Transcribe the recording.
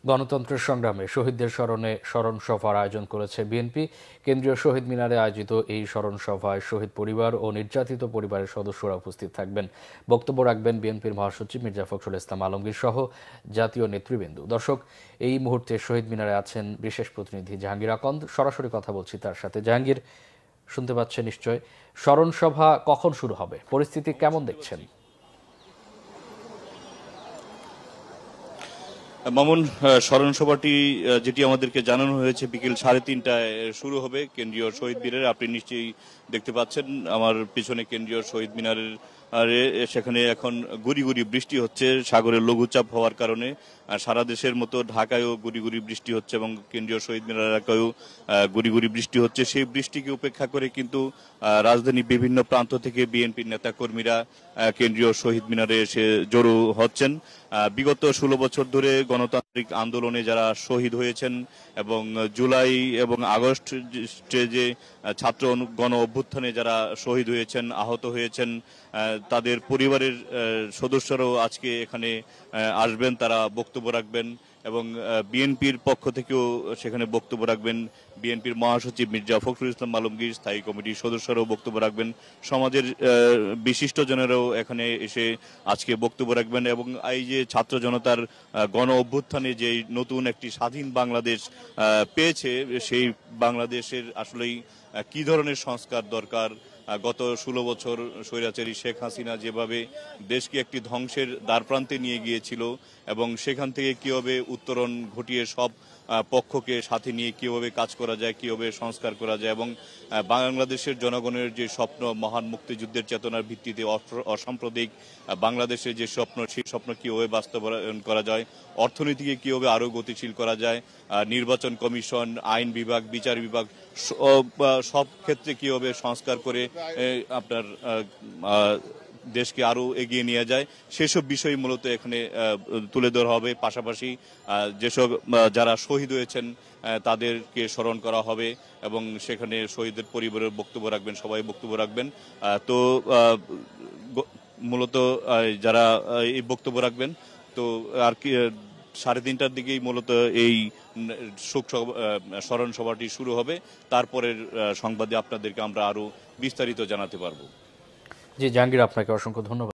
গণতন্ত্রের সংগ্রামে শহীদদের স্মরণে স্মরণ সভার আয়োজন করেছে বিএনপি। কেন্দ্রীয় শহীদ মিনারে আয়োজিত এই স্মরণ সভায় শহীদ পরিবার ও নির্যাতিত পরিবারের সদস্যরা উপস্থিত থাকবেন। বক্তব্য রাখবেন বিএনপির মহাসচিব মির্জা ফখরুল ইসলাম আলমগীর সহ জাতীয় নেতৃবৃন্দ। দর্শক, এই মুহূর্তে শহীদ মিনারে আছেন বিশেষ প্রতিনিধি জাহাঙ্গীর আকন্দ। সরাসরি কথা বলছি তার সাথে। জাহাঙ্গীর, শুনতে পাচ্ছে নিশ্চয়। স্মরণ সভা কখন শুরু হবে, পরিস্থিতি কেমন দেখছেন? মামুন, স্মরণ সভাটি যেটি আমাদেরকে জানানো হয়েছে বিকেল 3:30টায় শুরু হবে কেন্দ্রীয় শহীদ মিনারে। আপনি নিশ্চয়ই দেখতে পাচ্ছেন আমার পিছনে কেন্দ্রীয় শহীদ মিনারের সেখানে এখন গুড়ি গুড়ি বৃষ্টি হচ্ছে সাগরের লঘুচাপ হওয়ার কারণে। সারা দেশের মতো ঢাকায়ও গুড়ি গুড়ি বৃষ্টি হচ্ছে এবং কেন্দ্রীয় শহীদ মিনার এলাকায়ও গুড়ি গুড়ি বৃষ্টি হচ্ছে। সেই বৃষ্টিকে উপেক্ষা করে কিন্তু রাজধানীর বিভিন্ন প্রান্ত থেকে বিএনপির নেতা কর্মীরা কেন্দ্রীয় শহীদ মিনারে এসে জড়ো হচ্ছেন। বিগত 16 বছর ধরে গণতান্ত্রিক আন্দোলনে যারা শহীদ হয়েছেন এবং জুলাই এবং আগস্ট যে ছাত্র গণ অভ্যুত্থানে যারা শহীদ হয়েছেন, আহত হয়েছেন, তাদের পরিবারের সদস্যরাও আজকে এখানে আসবেন, তারা বক্তব্য রাখবেন এবং বিএনপির পক্ষ থেকেও সেখানে বক্তব্য রাখবেন। বিএনপির মহাসচিব মির্জা ফখরুল ইসলাম আলমগীর, স্থায়ী কমিটির সদস্যরাও বক্তব্য রাখবেন, সমাজের বিশিষ্টজনেরাও এখানে এসে আজকে বক্তব্য রাখবেন এবং এই যে ছাত্র জনতার গণ অভ্যুত্থানে যে নতুন একটি স্বাধীন বাংলাদেশ পেয়েছে, সেই বাংলাদেশের আসলেই কি ধরনের সংস্কার দরকার। গত 16 বছর স্বৈরাচারী শেখ হাসিনা যেভাবে দেশকে একটি ধ্বংসের দ্বারপ্রান্তে নিয়ে গিয়েছিল এবং সেখান থেকে কিভাবে উত্তরণ ঘটিয়ে সব পক্ষকে সাথে নিয়ে কিভাবে কাজ করা যায়, কিভাবে সংস্কার করা যায় এবং বাংলাদেশের জনগণের যে স্বপ্ন, মহান মুক্তিযুদ্ধের চেতনার ভিত্তিতে অসাম্প্রদায়িক বাংলাদেশের যে স্বপ্ন, সেই স্বপ্ন কিভাবে বাস্তবায়ন করা যায়, অর্থনীতিকে কিভাবে আরও গতিশীল করা যায়, নির্বাচন কমিশন, আইন বিভাগ, বিচার বিভাগ সব ক্ষেত্রে কিভাবে সংস্কার করে আপনার দেশকে আরো এগিয়ে নিয়ে যায়, সেসব বিষয় মূলত এখানে তুলে ধরা হবে। পাশাপাশি যেসব যারা শহীদ হয়েছেন তাদেরকে স্মরণ করা হবে এবং সেখানে শহীদের পরিবারের বক্তব্য রাখবেন, সবাই বক্তব্য রাখবেন। তো মূলত যারা এই বক্তব্য রাখবেন, তো আর কি 3:30টার দিকেই মূলত এই স্মরণ সভাটি শুরু হবে। তারপরের সংবাদে আপনাদেরকে আমরা আরো বিস্তারিত জানাতে পারবো। জি জাহাঙ্গীর, আপনাকে অসংখ্য ধন্যবাদ।